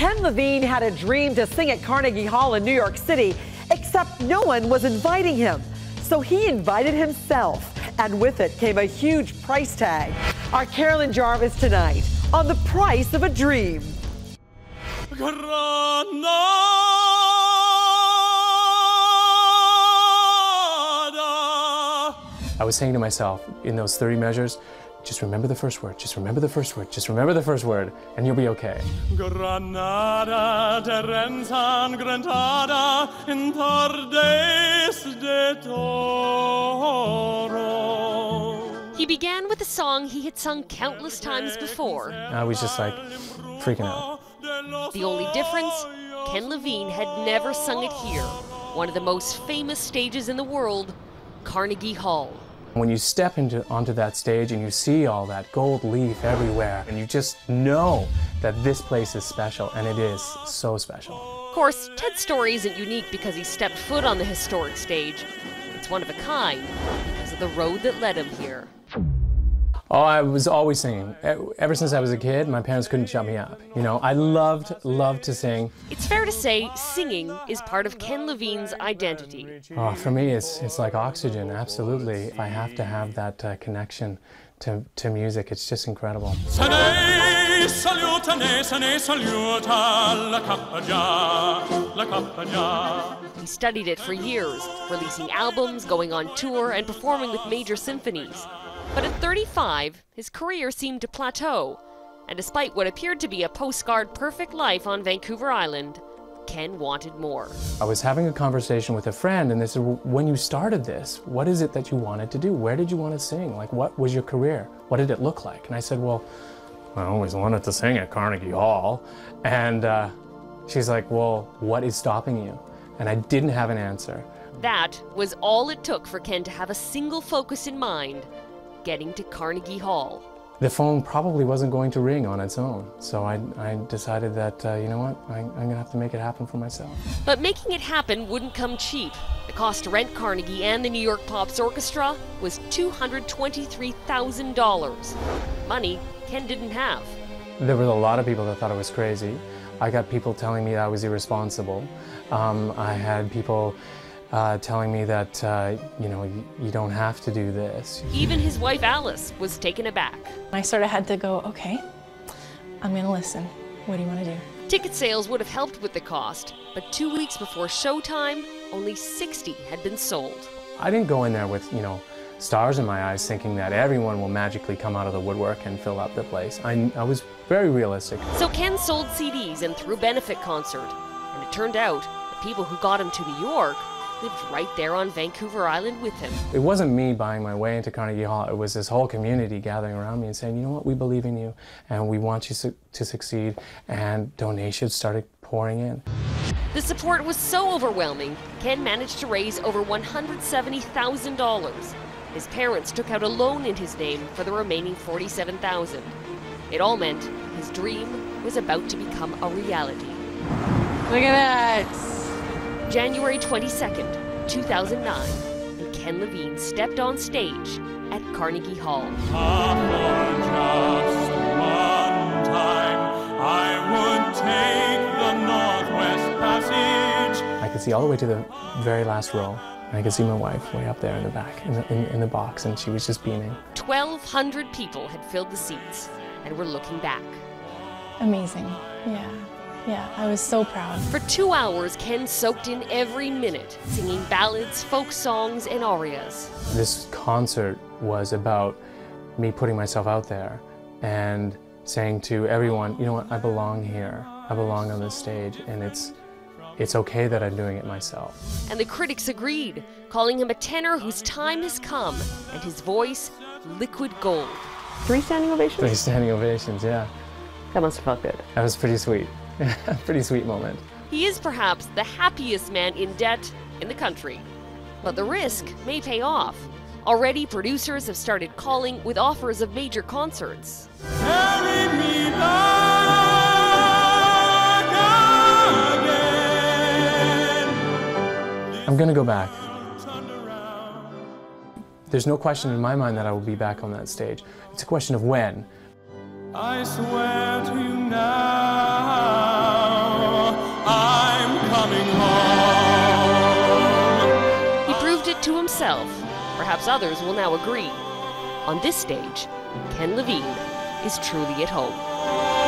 Ken Lavigne had a dream to sing at Carnegie Hall in New York City, except no one was inviting him. So he invited himself, and with it came a huge price tag. Our Carolyn Jarvis tonight on The Price of a Dream. I was saying to myself in those 30 measures, just remember the first word, just remember the first word, just remember the first word, and you'll be okay. He began with a song he had sung countless times before. I was just like freaking out. The only difference, Ken Lavigne had never sung it here, one of the most famous stages in the world, Carnegie Hall. When you step onto that stage and you see all that gold leaf everywhere, and you just know that this place is special, and it is so special. Of course, Ted's story isn't unique because he stepped foot on the historic stage. It's one of a kind because of the road that led him here. Oh, I was always singing. Ever since I was a kid, my parents couldn't shut me up. You know, I loved to sing. It's fair to say singing is part of Ken Lavigne's identity. Oh, for me, it's like oxygen, absolutely. I have to have that connection to music. It's just incredible. He studied it for years, releasing albums, going on tour, and performing with major symphonies. But at 35, his career seemed to plateau, and despite what appeared to be a postcard perfect life on Vancouver Island, Ken wanted more. I was having a conversation with a friend, and they said, well, when you started this, what is it that you wanted to do? Where did you want to sing? Like, what was your career? What did it look like? And I said, well, I always wanted to sing at Carnegie Hall. And she's like, well, what is stopping you? And I didn't have an answer. That was all it took for Ken to have a single focus in mind: getting to Carnegie Hall. The phone probably wasn't going to ring on its own, so I decided that, you know what, I'm going to have to make it happen for myself. But making it happen wouldn't come cheap. The cost to rent Carnegie and the New York Pops Orchestra was $223,000. Money Ken didn't have. There were a lot of people that thought I was crazy. I got people telling me I was irresponsible. I had people telling me that, you know, you don't have to do this. Even his wife Alice was taken aback. I sort of had to go, okay, I'm gonna listen. What do you want to do? Ticket sales would have helped with the cost, but 2 weeks before showtime, only 60 had been sold. I didn't go in there with, you know, stars in my eyes thinking that everyone will magically come out of the woodwork and fill up the place. I was very realistic. So Ken sold CDs and threw a benefit concert, and it turned out the people who got him to New York lived right there on Vancouver Island with him. It wasn't me buying my way into Carnegie Hall. It was this whole community gathering around me and saying, you know what, we believe in you and we want you to succeed, and donations started pouring in. The support was so overwhelming, Ken managed to raise over $170,000. His parents took out a loan in his name for the remaining $47,000. It all meant his dream was about to become a reality. Look at that! January 22nd, 2009, and Ken Lavigne stepped on stage at Carnegie Hall. For just one time, I would take the Northwest Passage. I could see all the way to the very last row. And I could see my wife way up there in the back, in the box, and she was just beaming. 1,200 people had filled the seats and were looking back. Amazing, yeah, I was so proud. For 2 hours, Ken soaked in every minute, singing ballads, folk songs, and arias. This Concert was about me putting myself out there and saying to everyone, you know what, I belong here. I belong on this stage, and it's okay that I'm doing it myself. And the critics agreed, calling him a tenor whose time has come, and his voice liquid gold. 3 standing ovations? 3 standing ovations, yeah. That must have felt good. That was pretty sweet. A pretty sweet moment. He is perhaps the happiest man in debt in the country. But the risk may pay off. Already, producers have started calling with offers of major concerts. Carry me back again. I'm gonna go back. There's no question in my mind that I will be back on that stage. It's a question of when. I swear to you now. to himself. Perhaps others will now agree. On this stage, Ken Lavigne is truly at home.